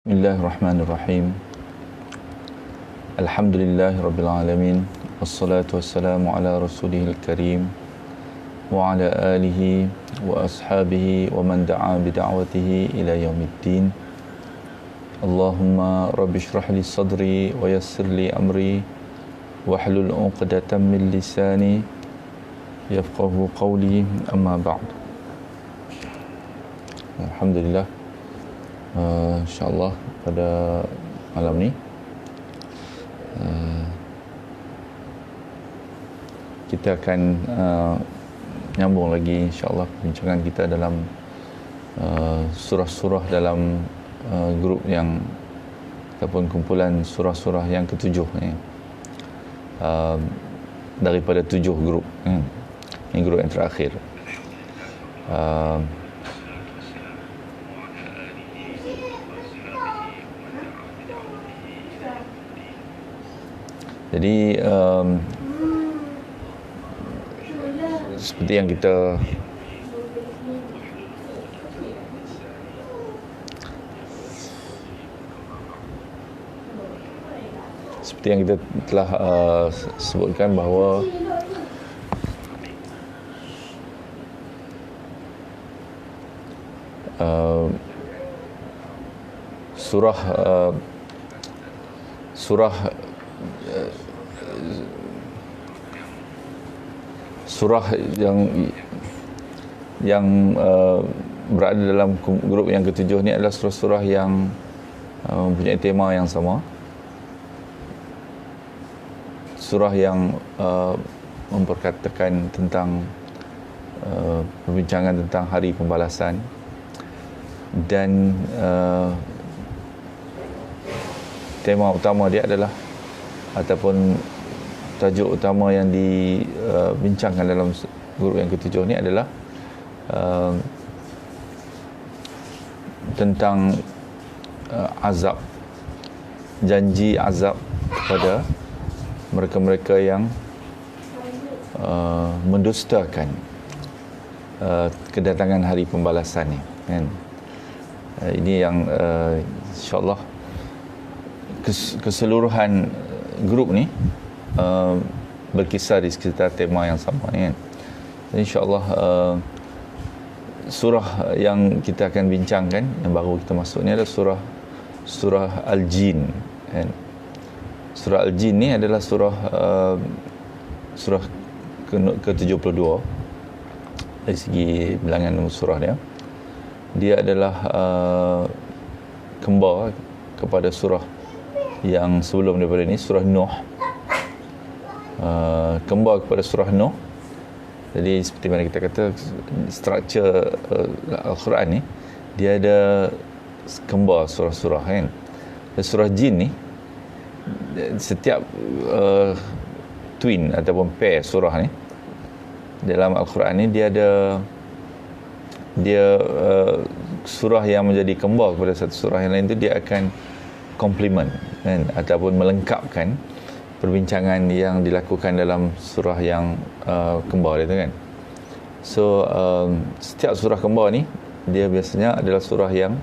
Bismillahirrahmanirrahim. Alhamdulillahirrabbilalamin. Wassalatu wassalamu ala rasulihil karim wa ala alihi wa ashabihi wa man da'a bida'watihi ila yaumiddin. Allahumma rabbi shrah li sadri wa yassir li amri wahlul 'uqdatam min lisani yafqahu qawli, amma ba'd. Alhamdulillah, insyaAllah pada malam ni kita akan nyambung lagi insyaAllah perbincangan kita dalam surah-surah dalam grup yang ataupun kumpulan surah-surah yang ketujuh ni, daripada 7 grup, ini grup yang terakhir. Jadi seperti yang kita telah sebutkan bahawa surah yang berada dalam grup yang ketujuh ni adalah surah-surah yang mempunyai tema yang sama, surah yang memperkatakan tentang perbincangan tentang hari pembalasan, dan tema utama dia adalah, ataupun tajuk utama yang dibincangkan dalam grup yang ketujuh ni adalah tentang azab, janji azab kepada mereka-mereka yang mendustakan kedatangan hari pembalasan ni, kan? Ini yang insyaAllah keseluruhan grup ni berkisar di sekitar tema yang sama, kan? InsyaAllah surah yang kita akan bincangkan, yang baru kita masuk ni adalah surah Al-Jin, kan? Surah Al-Jin ni adalah surah ke-72 dari segi bilangan surah dia. Dia adalah kembar kepada surah yang sebelum daripada ni, surah Nuh. Kembar kepada surah Nuh. Jadi seperti mana kita kata, struktur Al-Quran ni dia ada kembar surah-surah, kan? Dan surah Jin ni, setiap twin ataupun pair surah ni dalam Al-Quran ni, dia surah yang menjadi kembar kepada satu surah yang lain tu, dia akan komplement, kan? Ataupun melengkapkan perbincangan yang dilakukan dalam surah yang kembar itu, kan? So setiap surah kembar ni dia biasanya adalah surah yang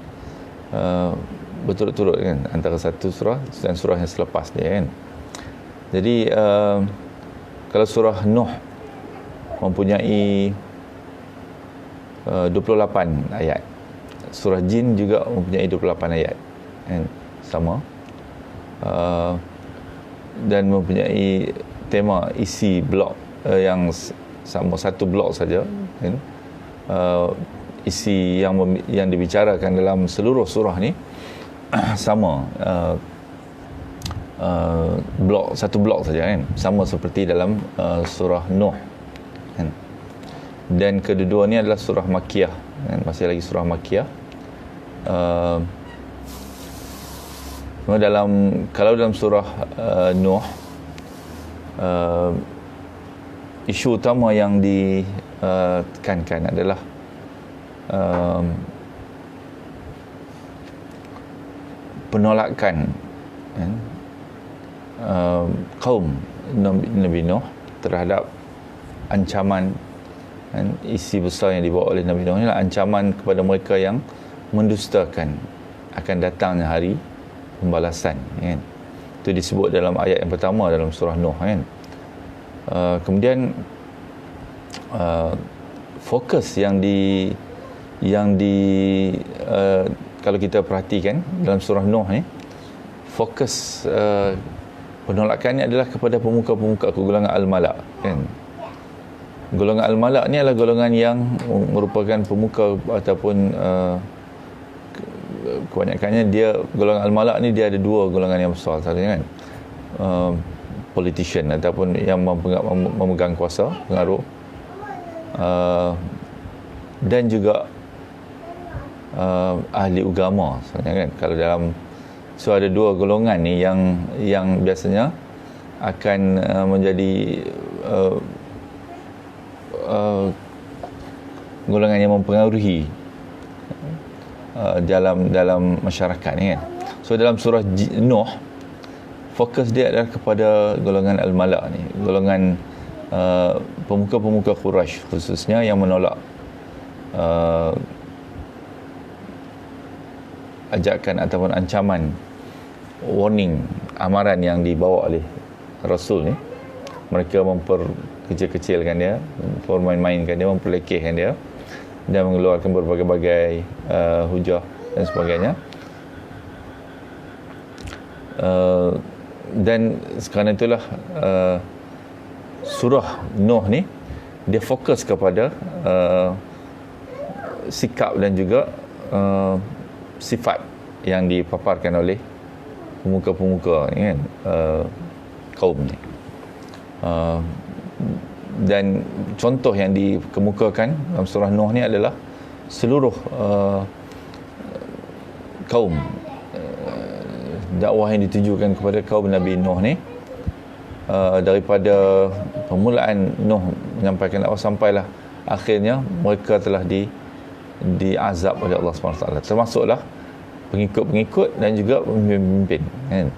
berturut-turut, kan, antara satu surah dan surah yang selepas dia, kan? Jadi kalau surah Nuh mempunyai 28 ayat, surah Jin juga mempunyai 28 ayat, kan? Sama, dan mempunyai tema isi blok yang sama, satu blok saja, kan? Isi yang dibicarakan dalam seluruh surah ni sama, satu blok saja, kan? Sama seperti dalam surah Nuh, kan? Dan kedua ni adalah surah Makkiyah, kan? Masih lagi surah Makkiyah. Kalau dalam surah Nuh, isu utama yang ditekankan adalah penolakan, kan, kaum Nabi Nuh terhadap ancaman, kan, isi besar yang dibawa oleh Nabi Nuh adalah ancaman kepada mereka yang mendustakan akan datangnya hari pembalasan, kan. Itu disebut dalam ayat yang pertama dalam surah Nuh, kan. Kemudian fokus yang di kalau kita perhatikan dalam surah Nuh ni, fokus penolakannya adalah kepada pemuka-pemuka golongan al-malak, kan. Golongan al-malak ni adalah golongan yang merupakan pemuka ataupun kebanyakannya dia, golongan al-malak ni dia ada dua golongan yang besar, satunya kan politician ataupun yang memegang kuasa, pengaruh, dan juga ahli agama sebenarnya, kan. Kalau dalam ada dua golongan ni yang biasanya akan menjadi golongan yang mempengaruhi dalam masyarakat ni, kan. So dalam surah Nuh, fokus dia adalah kepada golongan al-malak ni, golongan pemuka-pemuka Quraisy khususnya yang menolak ajakan ataupun ancaman, warning, amaran yang dibawa oleh Rasul ni. Mereka memperkecil-kecilkan dia, mempermain-mainkan dia, memperlekehkan dia dan mengeluarkan berbagai-bagai hujah dan sebagainya. Dan kerana itulah surah Nuh ni dia fokus kepada sikap dan juga sifat yang dipaparkan oleh pemuka-pemuka ni, kan, kaum ni. Dan contoh yang dikemukakan dalam surah Nuh ni adalah seluruh kaum, dakwah yang ditujukan kepada kaum Nabi Nuh ni, daripada permulaan Nuh menyampaikan dakwah sampailah akhirnya mereka telah diazab oleh Allah SWT, termasuklah pengikut-pengikut dan juga pemimpin, kan,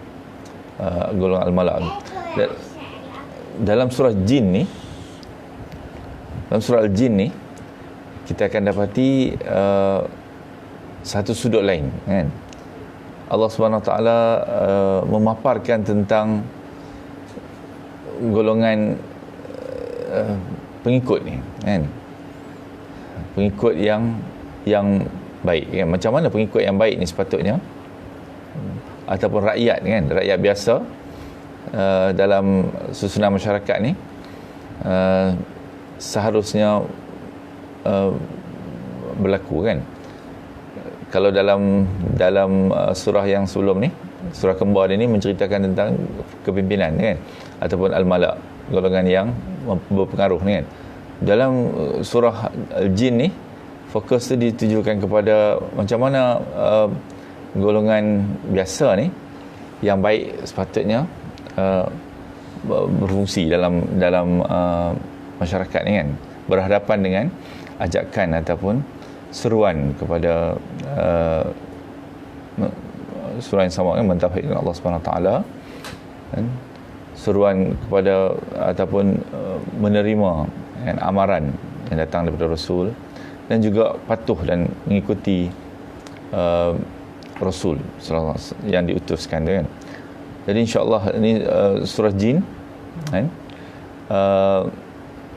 golongan al-malak. Dalam surah Jin ni kita akan dapati satu sudut lain, kan. Allah SWT memaparkan tentang golongan pengikut ni, kan. Pengikut yang baik, kan. Macam mana pengikut yang baik ni sepatutnya, ataupun rakyat, kan, rakyat biasa dalam susunan masyarakat ni seharusnya berlaku, kan. Kalau dalam surah yang sebelum ni, surah kembar ini menceritakan tentang kepimpinan, kan, ataupun al-malak, golongan yang berpengaruh ni, kan. Dalam surah Al-Jin ni fokus tu ditujukan kepada macam mana golongan biasa ni yang baik sepatutnya berfungsi dalam masyarakat ni, kan, berhadapan dengan ajakan ataupun seruan kepada seruan yang sama, kan, mentauhidkan Allah Subhanahu taala, kan, seruan kepada ataupun menerima, kan, amaran yang datang daripada Rasul dan juga patuh dan mengikuti Rasul yang diutuskan, kan. Jadi insya-Allah ini surah Jin, kan,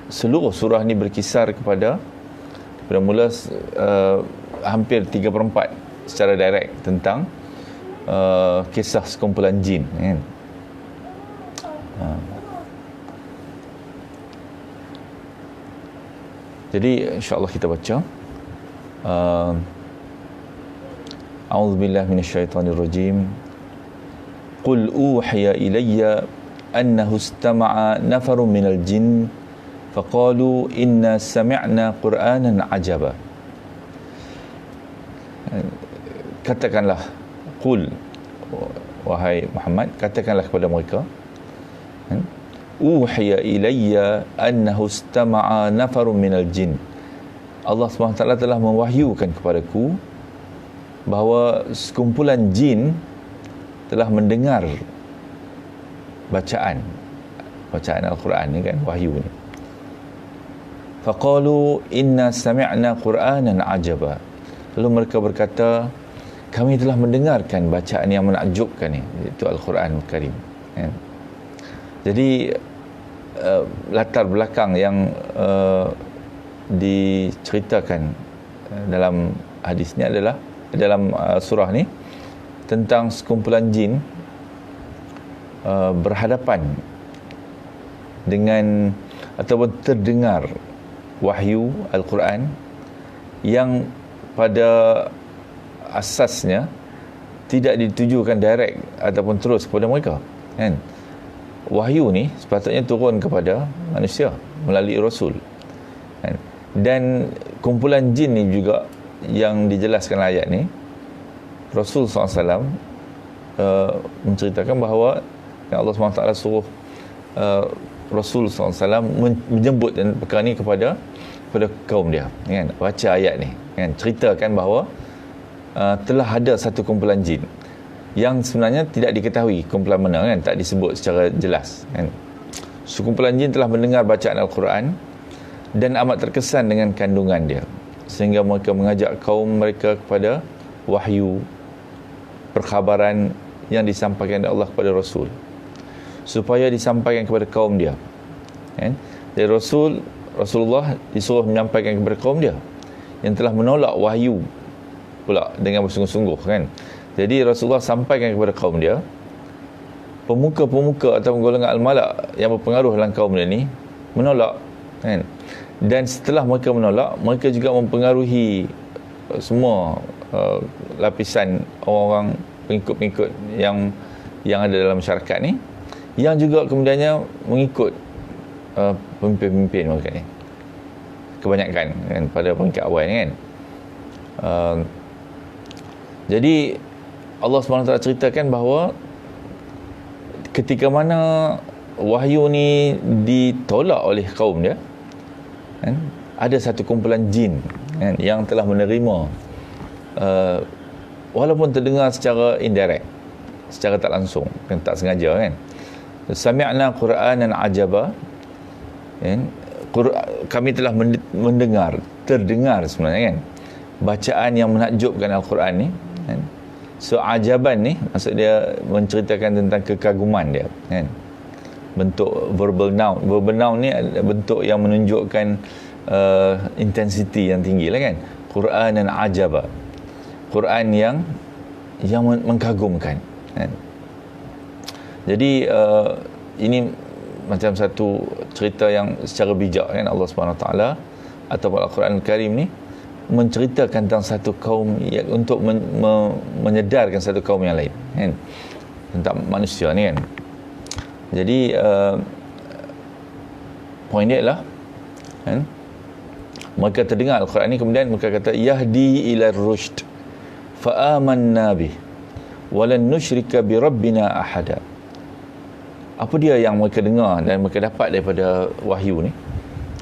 seluruh surah ni berkisar kepada mula hampir 3/4 secara direct tentang kisah sekumpulan jin, kan. Jadi insya-Allah kita baca A'udzubillahi minasyaitonirrajim. Qul uhiya ilayya annahu istama'a nafarun minal jin faqalu inna sami'na qur'anan ajaba. Katakanlah, qul, wahai Muhammad, katakanlah kepada mereka, uhiya ilayya annahu istama'a nafarun minal jin. Allah SWT telah mewahyukan kepadaku bahawa sekumpulan jin telah mendengar bacaan Al-Quran ni, kan, wahyu ni. Faqalu inna sami'na qur'anan ajaba. Lalu mereka berkata, kami telah mendengarkan bacaan yang menakjubkan ni, iaitu Al-Quran Karim, kan? Jadi latar belakang yang diceritakan dalam hadis ni adalah dalam surah ni tentang sekumpulan jin berhadapan dengan ataupun terdengar wahyu Al-Quran yang pada asasnya tidak ditujukan direct ataupun terus kepada mereka, kan? Wahyu ni sepatutnya turun kepada manusia melalui Rasul, kan? Dan kumpulan jin ni juga yang dijelaskan ayat ni, Rasul SAW menceritakan bahawa Allah SWT suruh Rasul SAW menyebut perkara ni kepada kaum dia, kan? Baca ayat ni, kan? Ceritakan bahawa telah ada satu kumpulan jin yang sebenarnya tidak diketahui kumpulan mana, kan? Tak disebut secara jelas, kan? Sekumpulan jin telah mendengar bacaan Al-Quran dan amat terkesan dengan kandungan dia, sehingga mereka mengajak kaum mereka kepada wahyu, perkhabaran yang disampaikan oleh Allah kepada Rasul, supaya disampaikan kepada kaum dia, kan? Jadi Rasulullah disuruh menyampaikan kepada kaum dia yang telah menolak wahyu pula dengan bersungguh-sungguh, kan? Jadi Rasulullah sampaikan kepada kaum dia, pemuka-pemuka atau golongan al-malak yang berpengaruh dalam kaum dia ni menolak, kan? Dan setelah mereka menolak, mereka juga mempengaruhi semua lapisan orang-orang pengikut-pengikut yang ada dalam masyarakat ni, yang juga kemudiannya mengikut pemimpin-pemimpin mereka ni, kebanyakan, kan, pada peringkat awal ni, kan? Jadi Allah SWT ceritakan bahawa ketika mana wahyu ni ditolak oleh kaum dia, kan, ada satu kumpulan jin, kan, yang telah menerima walaupun terdengar secara indirect, secara tak langsung, kan, tak sengaja, kan? Sami'na Qur'anan ajaba, kan? Kami telah mendengar, terdengar sebenarnya, kan, bacaan yang menakjubkan Al-Quran ni, kan? So ajaban ni maksud dia menceritakan tentang kekaguman dia, kan? Bentuk verbal noun ni adalah bentuk yang menunjukkan intensity yang tinggi lah, kan? Quran dan ajaba, Quran yang mengkagumkan, kan? Jadi ini macam satu cerita yang secara bijak, kan, Allah SWT ataupun Al-Quran Al-Karim ni menceritakan tentang satu kaum yang untuk menyedarkan satu kaum yang lain, kan, tentang manusia ni, kan. Jadi poin dia adalah, kan, mereka terdengar Al-Quran ni, kemudian mereka kata yahdi ila rushd fa amanna bih wa lan nusyrika bi rabbina ahada. Apa dia yang mereka dengar dan mereka dapat daripada wahyu ni,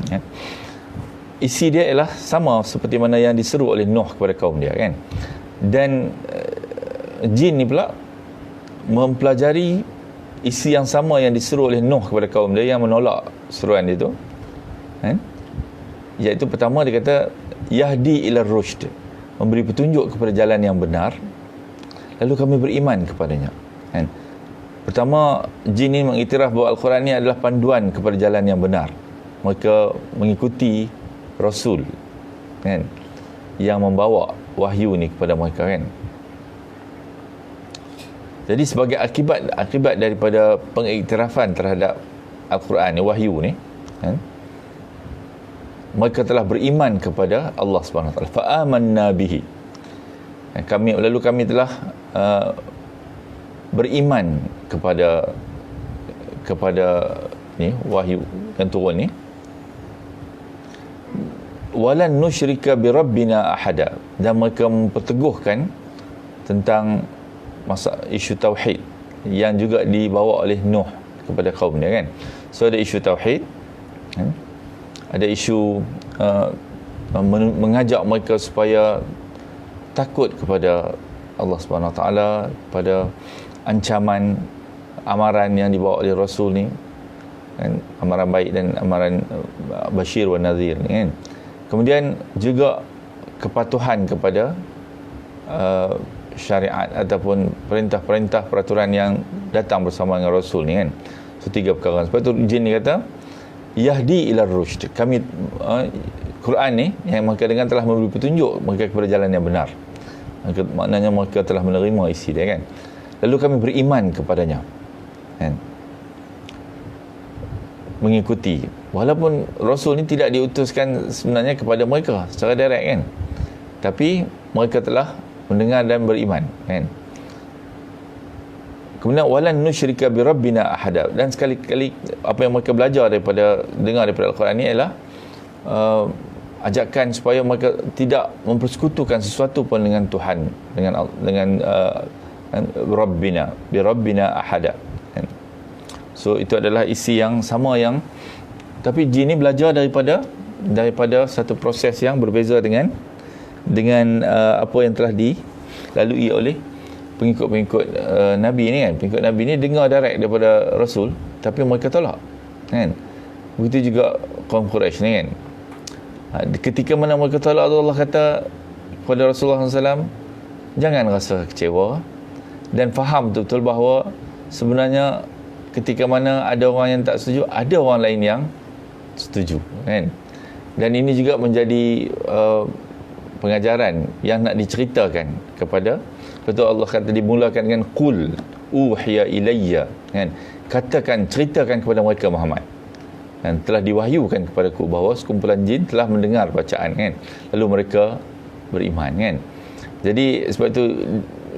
kan? Isi dia ialah sama seperti mana yang diseru oleh Nuh kepada kaum dia, kan? Dan jin ni pula mempelajari isi yang sama yang diseru oleh Nuh kepada kaum dia yang menolak seruan dia tu, kan? Iaitu pertama dia kata yahdi ila rushd, memberi petunjuk kepada jalan yang benar, lalu kami beriman kepadanya, kan? Pertama, jin ni mengiktiraf bahawa Al-Quran ni adalah panduan kepada jalan yang benar. Mereka mengikuti Rasul, kan, yang membawa wahyu ni kepada mereka, kan? Jadi sebagai akibat daripada pengiktirafan terhadap Al-Quran ni, wahyu ni, kan, mereka telah beriman kepada Allah SWT. Fa amanna bihi, lalu kami telah beriman kepada ni wahyu yang turun ni. Walan nusyrika bi rabbina ahada, dan mereka memperteguhkan tentang isu tauhid yang juga dibawa oleh Nuh kepada kaum dia, kan? So ada isu tauhid, kan? Ada isu mengajak mereka supaya takut kepada Allah Subhanahu Wa Taala, pada ancaman amaran yang dibawa oleh Rasul ni, kan? Amaran baik dan amaran Bashir wa Nadhir ni, kan? Kemudian juga kepatuhan kepada syariat ataupun perintah-perintah peraturan yang datang bersama dengan Rasul ni kan. So 3 perkara. Sebab tu jin ni kata yahdi ila rusyd. Kami Quran ni yang mereka dengar telah memberi petunjuk mereka kepada jalan yang benar. Maknanya mereka telah menerima isi dia kan. Lalu kami beriman kepadanya kan, mengikuti, walaupun Rasul ni tidak diutuskan sebenarnya kepada mereka secara direct kan, tapi mereka telah mendengar dan beriman kan. Kemudian walan nusyrika bi rabbina ahada, dan sekali-kali apa yang mereka belajar daripada dengar daripada Al-Quran ni ialah ajakan supaya mereka tidak mempersekutukan sesuatu pun dengan Tuhan, dengan rabbina bi rabbina ahada kan. So itu adalah isi yang sama, yang tapi jin ni belajar daripada satu proses yang berbeza dengan apa yang telah dilalui oleh pengikut Nabi ni kan. Pengikut Nabi ni dengar direct daripada Rasul, tapi mereka tolak kan. Begitu juga kaum Quraisy ni kan. Ketika mana mereka tolak, Allah kata kepada Rasulullah SAW, jangan rasa kecewa dan faham betul-betul bahawa sebenarnya ketika mana ada orang yang tak setuju, ada orang lain yang setuju kan. Dan ini juga menjadi pengajaran yang nak diceritakan kepada, betul Allah kata dimulakan dengan qul uhiya ilayya kan, katakan, ceritakan kepada mereka Muhammad, dan telah diwahyukan kepadaku bahawa sekumpulan jin telah mendengar bacaan kan, lalu mereka beriman kan. Jadi sebab itu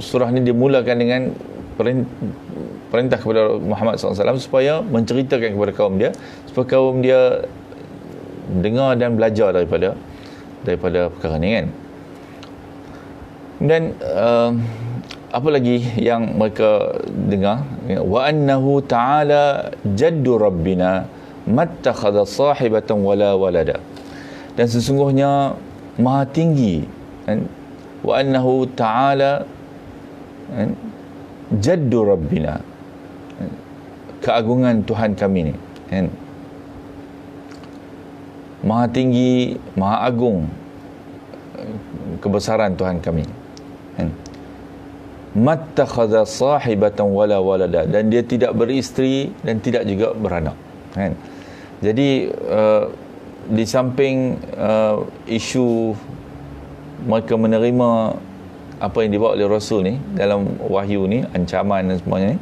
surah ni dimulakan dengan perintah kepada Muhammad SAW supaya menceritakan kepada kaum dia, supaya kaum dia dengar dan belajar daripada perkara ni kan. Dan apa lagi yang mereka dengar, wa annahu ta'ala jaddu rabbina mattakhadha sahibatan wala walada, dan sesungguhnya maha tinggi kan, wa annahu ta'ala kan, jaddu rabbina, keagungan Tuhan kami ni kan, maha tinggi, maha agung kebesaran Tuhan kami kan. Mattakhadha sahibatan wala walada, dan dia tidak beristeri dan tidak juga beranak kan. Jadi di samping isu mereka menerima apa yang dibawa oleh Rasul ni dalam wahyu ni, ancaman dan semuanya ni,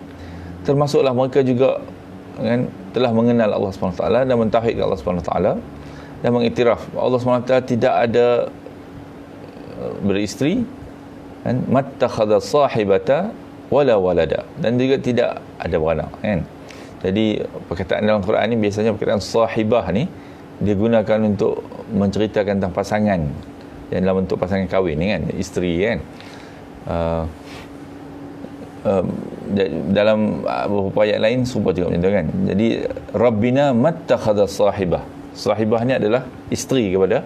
termasuklah mereka juga kan telah mengenal Allah SWT dan mentauhidkan Allah SWT dan mengiktiraf Allah SWT tidak ada beristeri kan, mattakhadha sahibata wala walada, dan juga tidak ada beranak kan. Jadi perkataan dalam Quran ni biasanya perkataan sahibah ni digunakan untuk menceritakan tentang pasangan yang dalam bentuk pasangan kahwin ni kan, isteri kan. Dalam beberapa ayat lain serupa juga macam tu kan. Jadi Rabbina mattakhadha sahibah, sahibah ni adalah isteri kepada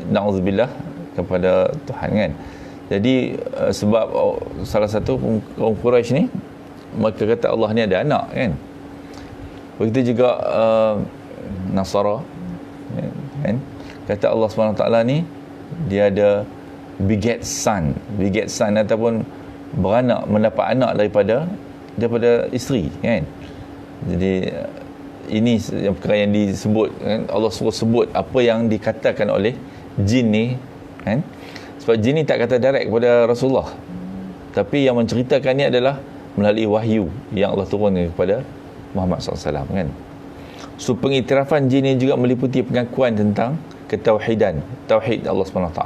na'udzubillah, kepada Tuhan kan. Jadi sebab salah satu kaum Quraisy ni mereka kata Allah ni ada anak kan. Begitu juga Nasara kan, kata Allah SWT ni dia ada beget son ataupun beranak, mendapat anak daripada isteri kan. Jadi ini yang perkara yang disebut kan, Allah suruh sebut apa yang dikatakan oleh jin ni kan. Sebab jin ni tak kata direct kepada Rasulullah, tapi yang menceritakan ni adalah melalui wahyu yang Allah turunkan kepada Muhammad SAW kan. So pengiktirafan jin ni juga meliputi pengakuan tentang ketauhidan, tauhid Allah SWT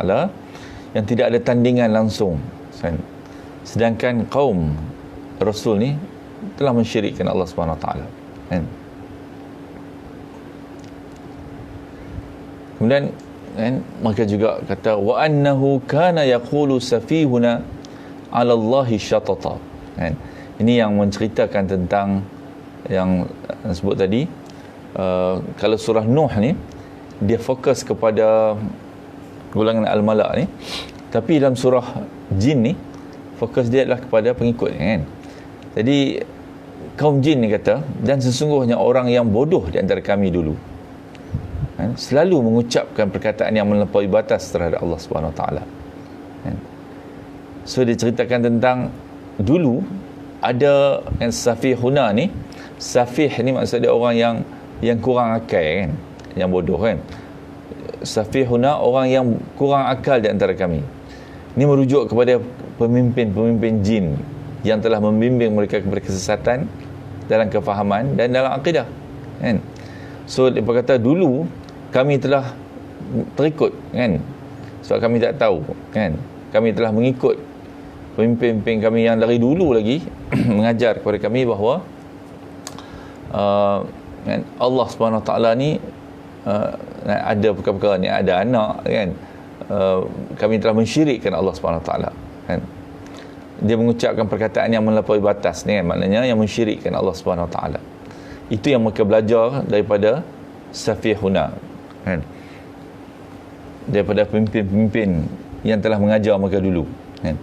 yang tidak ada tandingan langsung kan. Sedangkan kaum Rasul ni telah mensyirikkan Allah SWT kan. Kemudian kan, mereka juga kata wa annahu kana yaqulu safihuna 'ala Allahi syatata kan. Ini yang menceritakan tentang yang sebut tadi. Kalau surah Nuh ni dia fokus kepada golongan Al-Malak ni, tapi dalam surah Jin ni fokus dia adalah kepada pengikut kan. Jadi kaum jin ni kata, dan sesungguhnya orang yang bodoh di antara kami dulu kan, selalu mengucapkan perkataan yang melampaui batas terhadap Allah SWT kan. So dia ceritakan tentang dulu ada yang safihuna ni. Safih ni maksud dia orang yang kurang akal kan, yang bodoh kan. Safihuna, orang yang kurang akal di antara kami. Ini merujuk kepada pemimpin-pemimpin jin yang telah membimbing mereka kepada kesesatan dalam kefahaman dan dalam akidah kan. So dia berkata dulu kami telah terikut kan, sebab kami tak tahu kan, kami telah mengikut pemimpin-pemimpin kami yang dari dulu lagi mengajar kepada kami bahawa kan, Allah SWT ni ada perkara-perkara ni, ada anak kan, kami telah mensyirikkan Allah SWT kan. Dia mengucapkan perkataan yang melampaui batas ni kan, maknanya yang mensyirikkan Allah SWT. Itu yang mereka belajar daripada safihuna kan, daripada pemimpin-pemimpin yang telah mengajar mereka dulu kan.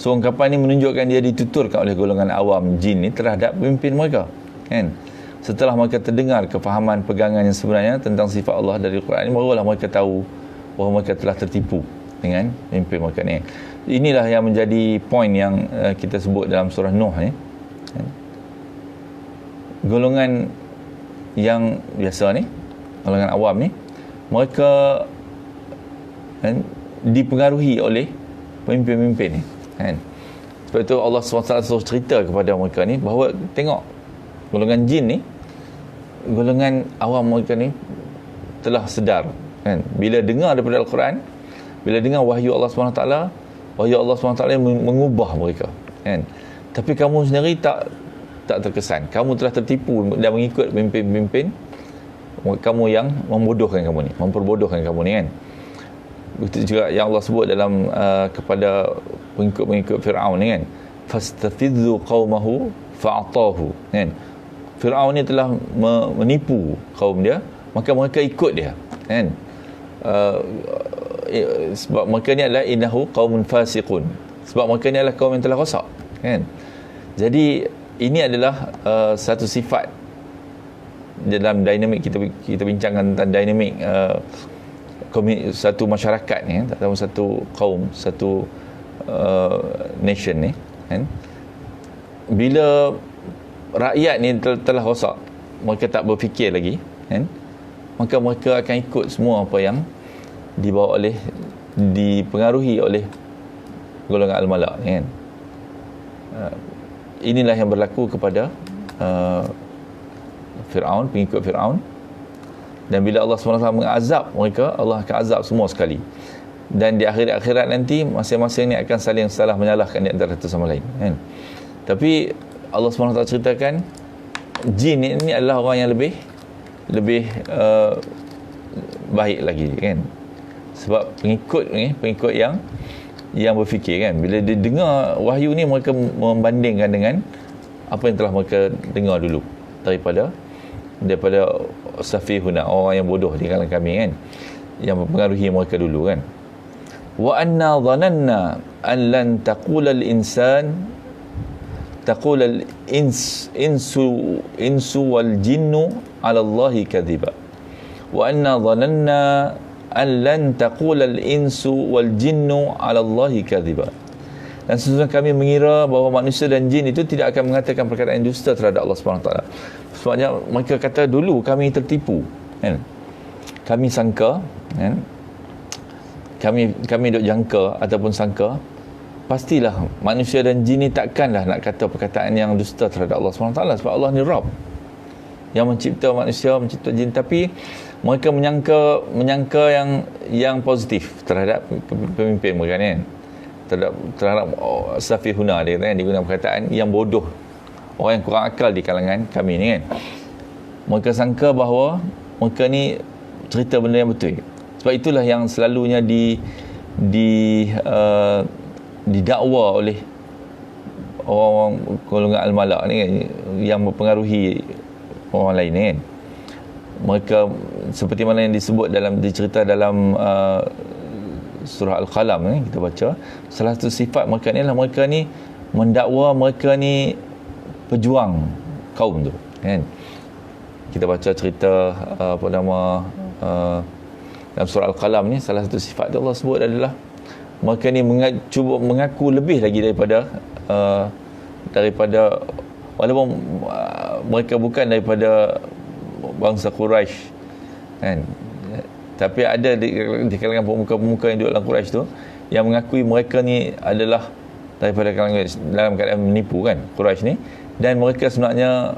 So ungkapan ini menunjukkan dia dituturkan oleh golongan awam jin ni terhadap pemimpin mereka kan. Setelah mereka terdengar kefahaman pegangan yang sebenarnya tentang sifat Allah dari Al-Quran ini, barulah mereka tahu bahawa mereka telah tertipu dengan pemimpin mereka ni. Inilah yang menjadi poin yang kita sebut dalam surah Nuh ni kan. Golongan yang biasa ni, golongan awam ni, mereka kan, dipengaruhi oleh pemimpin-pemimpin ni kan. Sebab itu Allah SWT terus cerita kepada mereka ni bahawa tengok, golongan jin ni, golongan awam mereka ni telah sedar kan, bila dengar daripada Al-Quran, bila dengar wahyu Allah SWT, wahyu Allah SWT mengubah mereka kan. Tapi kamu sendiri tak terkesan, kamu telah tertipu dan mengikut pemimpin-pemimpin kamu yang membodohkan kamu ni, memperbodohkan kamu ni kan. Begitu juga yang Allah sebut dalam kepada pengikut-pengikut Fir'aun ni kan, fastafidhu qaumahu fa'atahu kan. Fir'aun ni telah menipu kaum dia, maka mereka ikut dia kan. Sebab mereka ni adalah innahu qaumun fasiqun, sebab mereka ni adalah kaum yang telah rosak kan. Jadi ini adalah satu sifat dalam dinamik kita bincangkan tentang dinamik satu masyarakat ni kan, atau satu kaum, satu nation ni kan. Bila rakyat ni telah rosak, mereka tak berfikir lagi kan, maka mereka akan ikut semua apa yang dipengaruhi oleh golongan al-malak ni kan. Inilah yang berlaku kepada Fir'aun, pengikut Fir'aun. Dan bila Allah SWT mengazab mereka, Allah akan azab semua sekali. Dan di akhirat nanti masing-masing ni akan salah menyalahkan di antara satu sama lain kan. Tapi Allah SWT ceritakan jin ini adalah orang yang lebih baik lagi kan. Sebab pengikut yang berfikir kan, bila dia dengar wahyu ni, mereka membandingkan dengan apa yang telah mereka dengar dulu daripada safihuna, orang yang bodoh di kalangan kami kan, yang mempengaruhi mereka dulu kan. Wa anna dhananna an lan taqula insu wal jinnu ala Allahi kadhiba. Wa anna dhananna an lan taqula insu wal jinnu ala Allahi kadhiba. Dan sesungguhnya kami mengira bahawa manusia dan jin itu tidak akan mengatakan perkataan yang dusta terhadap Allah SWT. Sebabnya mereka kata dulu kami tertipu kan? Kami sangka kan? Kami duk jangka ataupun sangka pastilah manusia dan jin ni takkanlah nak kata perkataan yang dusta terhadap Allah SWT, sebab Allah ni Rabb yang mencipta manusia, mencipta jin. Tapi mereka menyangka yang positif terhadap pemimpin mereka ni kan, terhadap safihuna, dia kata kan, digunakan perkataan yang bodoh, orang yang kurang akal di kalangan kami ni kan. Mereka sangka bahawa mereka ni cerita benda yang betul. Sebab itulah yang selalunya didakwa oleh orang golongan al-malak ni kan, yang mempengaruhi orang lain ni kan. Mereka seperti mana yang disebut dicerita dalam surah Al-Qalam ni kita baca, salah satu sifat mereka ni adalah mereka ni mendakwa mereka ni pejuang kaum tu kan. Kita baca cerita dalam surah Al-Qalam ni, salah satu sifat tu Allah sebut adalah mereka ni cuba mengaku lebih lagi daripada walaupun mereka bukan daripada bangsa Quraisy, kan, tapi ada di kalangan pemuka-pemuka yang duduk dalam Quraisy tu yang mengakui mereka ni adalah daripada kalangan, dalam keadaan menipu, kan, Quraisy ni, dan mereka sebenarnya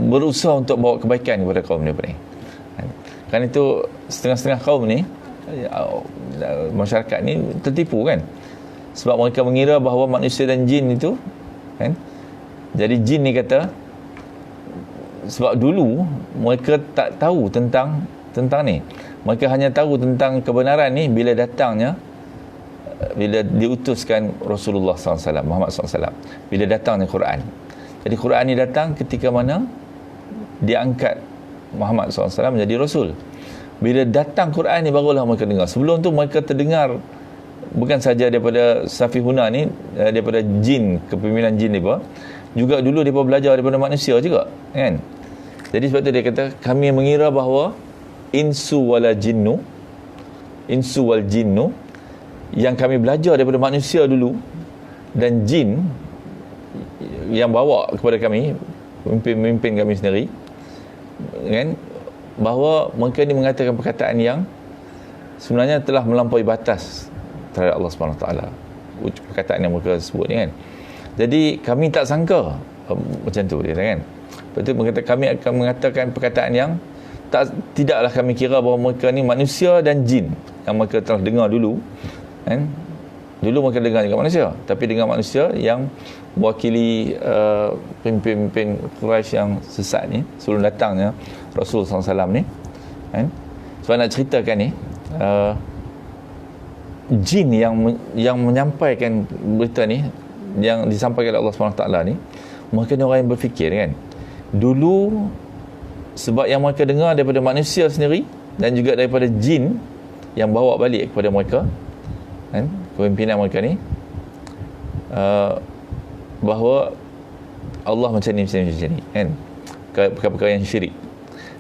berusaha untuk bawa kebaikan kepada kaum mereka ni. Kan itu setengah-setengah kaum ni, masyarakat ni tertipu, kan, sebab mereka mengira bahawa manusia dan jin itu, kan, jadi jin ni kata, sebab dulu mereka tak tahu tentang ni, mereka hanya tahu tentang kebenaran ni bila diutuskan Rasulullah SAW, Muhammad SAW, bila datangnya Quran. Jadi Quran ni datang ketika mana diangkat Muhammad SAW menjadi Rasul. Bila datang Quran ni barulah mereka dengar. Sebelum tu mereka terdengar bukan saja daripada Safihuna ni, daripada jin, kepimpinan jin ni pun, juga dulu mereka belajar daripada manusia juga, kan. Jadi sebab tu dia kata, kami mengira bahawa insu wal jinnu yang kami belajar daripada manusia dulu, dan jin yang bawa kepada kami, pemimpin kami sendiri, kan, bahawa mereka ni mengatakan perkataan yang sebenarnya telah melampaui batas terhadap Allah SWT, perkataan yang mereka sebut ni, kan. Jadi kami tak sangka macam tu, dia kan. Lepas tu kami akan mengatakan perkataan yang tidaklah kami kira bahawa mereka ni manusia dan jin yang mereka telah dengar dulu, kan. Dulu mereka dengar juga manusia, tapi dengar manusia yang mewakili pemimpin Quraisy yang sesat ni sebelum datangnya Rasulullah SAW ni, kan. Sebab nak ceritakan ni, jin yang menyampaikan berita ni, yang disampaikan oleh Allah SWT ni, mereka ni orang yang berfikir, kan. Dulu sebab yang mereka dengar daripada manusia sendiri dan juga daripada jin yang bawa balik kepada mereka, kan, kepimpinan mereka ni, bahawa Allah macam ni, kan, perkara-perkara yang syirik.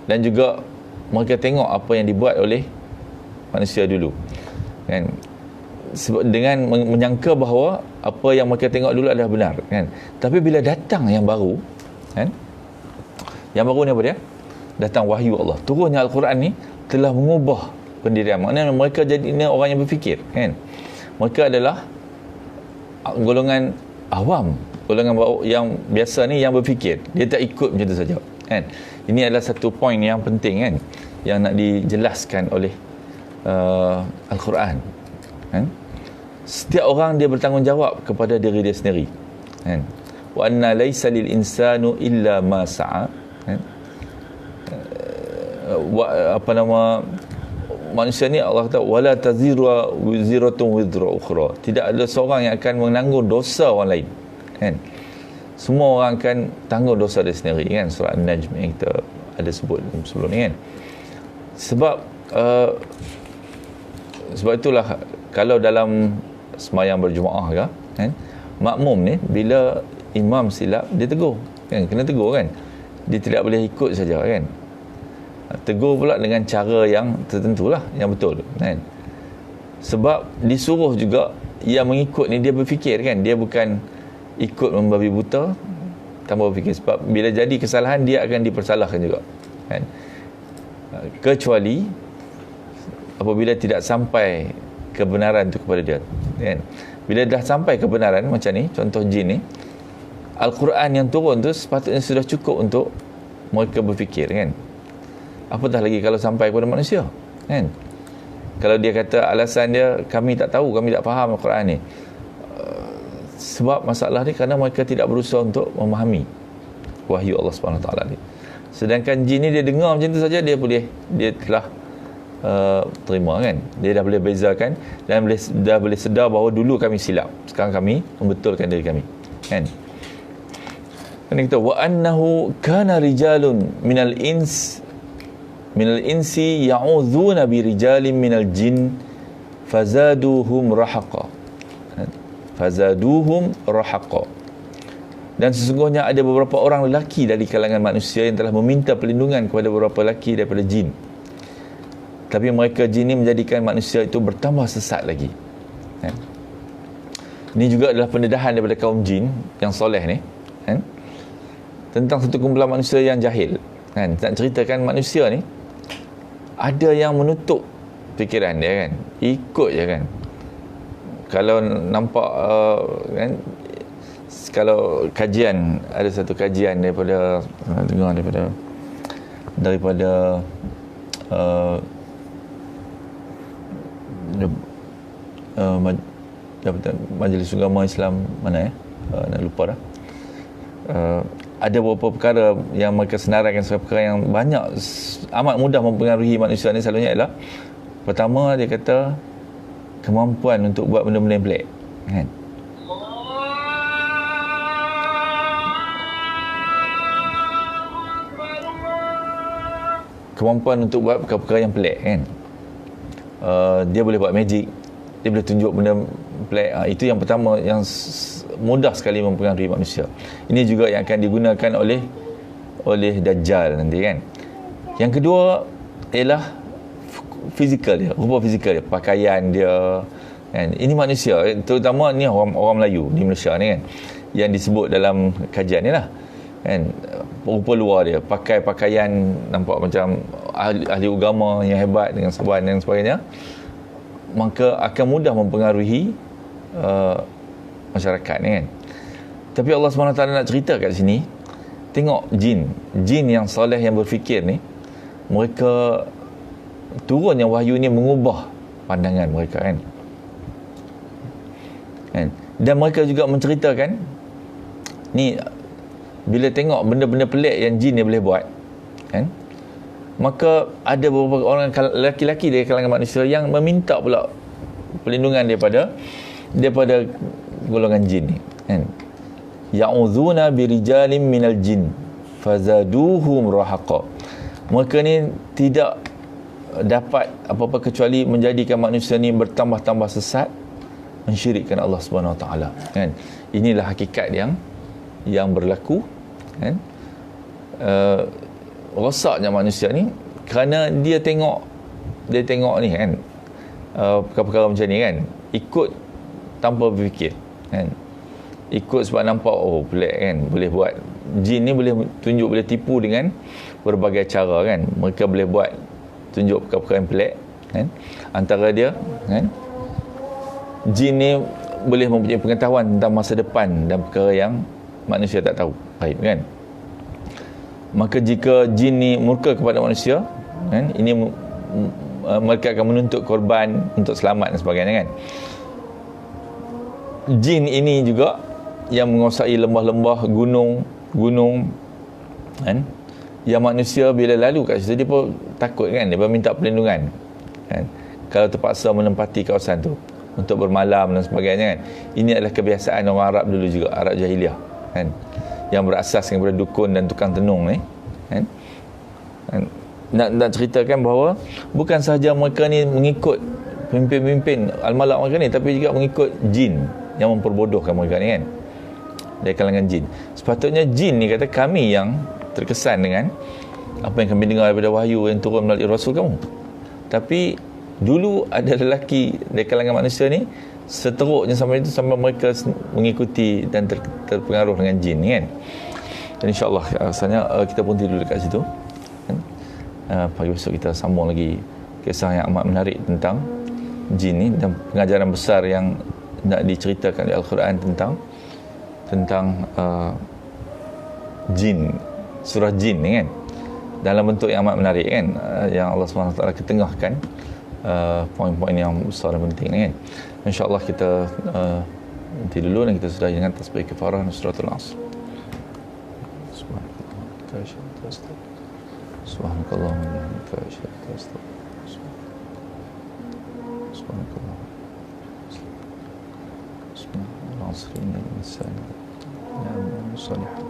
Dan juga mereka tengok apa yang dibuat oleh manusia dulu, kan, sebab dengan menyangka bahawa apa yang mereka tengok dulu adalah benar, kan. Tapi bila datang yang baru, kan, yang baru ni apa dia? Datang wahyu Allah, turunnya Al-Quran ni telah mengubah pendirian. Maknanya mereka jadi orang yang berfikir, kan. Mereka adalah golongan awam, golongan yang biasa ni, yang berfikir. Dia tak ikut macam tu saja, kan. Ini adalah satu poin yang penting, kan, yang nak dijelaskan oleh Al-Quran, kan. Setiap orang dia bertanggungjawab kepada diri dia sendiri, kan. Wa anna laisa lil insanu illa ma sa'a, kan. Manusia ni Allah kata wala taziru wiziratun wizra ukhra, tidak ada seorang yang akan menanggung dosa orang lain, kan. Semua orang akan tanggung dosa dia sendiri, kan. Surah An-Najm yang kita ada sebut sebelum ni, kan. Sebab itulah kalau dalam sembahyang berjemaah ke, kan, makmum ni bila imam silap dia tegur, kan, kena tegur, kan. Dia tidak boleh ikut saja, kan. Tegur pula dengan cara yang tertentu lah, yang betul, kan. Sebab disuruh juga yang mengikut ni dia berfikir, kan. Dia bukan ikut membabi buta tanpa berfikir. Sebab bila jadi kesalahan dia akan dipersalahkan juga, kan. Kecuali apabila tidak sampai kebenaran tu kepada dia, kan. Bila dah sampai kebenaran macam ni, contoh jin ni, Al-Quran yang turun tu sepatutnya sudah cukup untuk mereka berfikir, kan. Apatah lagi kalau sampai kepada manusia, kan. Kalau dia kata alasan dia, kami tak tahu, kami tak faham Al-Quran ni, sebab masalah ni kerana mereka tidak berusaha untuk memahami wahyu Allah SWT ni. Sedangkan jin ni dia dengar macam tu saja, dia telah terima, kan. Dia dah boleh bezakan dan dah boleh sedar bahawa dulu kami silap, sekarang kami membetulkan diri kami, kan. Ini kita wa annahu kana rijalun minal insi ya'udzuuna bi rijalin minal jin fazaduhum rahaqa, dan sesungguhnya ada beberapa orang lelaki dari kalangan manusia yang telah meminta perlindungan kepada beberapa lelaki daripada jin, tapi mereka jin ini menjadikan manusia itu bertambah sesat lagi, kan. Ini juga adalah pendedahan daripada kaum jin yang soleh ni, kan? Tentang satu kumpulan manusia yang jahil, kan? Nak ceritakan manusia ni ada yang menutup fikiran dia, kan? Ikut je, kan? Kalau nampak kan, kalau kajian, ada satu kajian daripada dengar daripada Majlis Agama Islam mana nak lupa dah. Ada beberapa perkara yang mereka senaraikan sebagai perkara yang banyak amat mudah mempengaruhi manusia ni. Selalunya adalah, pertama dia kata kemampuan untuk buat benda-benda yang pelik, kan? Kemampuan untuk buat perkara-perkara yang pelik, kan? Dia boleh buat magic, dia boleh tunjuk benda pelik. Itu yang pertama, yang mudah sekali mempengaruhi manusia. Ini juga yang akan digunakan oleh Dajjal nanti, kan? Yang kedua ialah fizikal dia, rupa fizikal dia, pakaian dia, kan? Ini manusia, terutama ni orang Melayu di Malaysia ni, kan, yang disebut dalam kajian ni lah, kan? Rupa luar dia, pakai pakaian nampak macam ahli agama yang hebat dengan serban dan sebagainya, maka akan mudah mempengaruhi masyarakat ni, kan? Tapi Allah SWT nak cerita kat sini, tengok jin yang soleh, yang berfikir ni, mereka turun yang wahyu ni mengubah pandangan mereka, kan? Dan mereka juga menceritakan ni, bila tengok benda-benda pelik yang jin ni boleh buat, kan, maka ada beberapa orang lelaki-lelaki dari kalangan manusia yang meminta pula perlindungan daripada golongan jin ni, kan? Ya'udzuuna birijalin minal jin fazaduhum rahaqa. Mereka ni tidak dapat apa-apa kecuali menjadikan manusia ni bertambah-tambah sesat, mensyirikkan Allah Subhanahu Wa Taala, kan? Inilah hakikat yang berlaku, kan? Rosaknya manusia ni kerana dia tengok ni, kan, perkara-perkara macam ni, kan, ikut tanpa berfikir, kan? Ikut sebab nampak, oh pelik, kan, boleh buat. Jin ni boleh tunjuk, boleh tipu dengan berbagai cara, kan? Mereka boleh buat, tunjuk perkara-perkara yang pelik, kan? Antara dia, kan, jin ni boleh mempunyai pengetahuan tentang masa depan dan perkara yang manusia tak tahu, baik, kan? Maka jika jin ni murka kepada manusia, kan, ini mereka akan menuntut korban untuk selamat dan sebagainya, kan? Jin ini juga yang menguasai lembah-lembah, gunung, kan? Yang manusia bila lalu kat situ, dia pun takut, kan? Dia pun minta perlindungan, kan? Kalau terpaksa menempati kawasan tu untuk bermalam dan sebagainya, kan? Ini adalah kebiasaan orang Arab dulu juga, Arab jahiliah, kan? Yang berasaskan kepada dukun dan tukang tenung ni, kan? Nak ceritakan bahawa bukan sahaja mereka ni mengikut pemimpin-pemimpin al-malak mereka ni, tapi juga mengikut jin yang memperbodohkan mereka ni, kan? Dari kalangan jin. Sepatutnya jin ni kata, kami yang terkesan dengan apa yang kami dengar daripada wahyu yang turun melalui Rasul kamu. Tapi dulu ada lelaki dari kalangan manusia ni seteruknya sampai mereka mengikuti dan terpengaruh dengan jin ni, kan? Dan insyaAllah rasanya kita pun tidur dekat situ, kan? Pagi besok kita sambung lagi kisah yang amat menarik tentang jin ni dan pengajaran besar yang nak diceritakan di Al-Quran tentang jin, surah jin ni, kan, dalam bentuk yang amat menarik, kan, yang Allah SWT ketengahkan poin-poin yang besar dan penting ni, kan. InsyaAllah kita nanti dulu dan kita sudah dengan tasbih kafarah dan suratul Asr. Subhanakallahumma wa bihamdika asyhadu an la ilaha illa anta astaghfiruka wa atubu ilaik. Subhanakallahumma wa bihamdika asyhadu an la ilaha illa anta astaghfiruka wa atubu ilaik.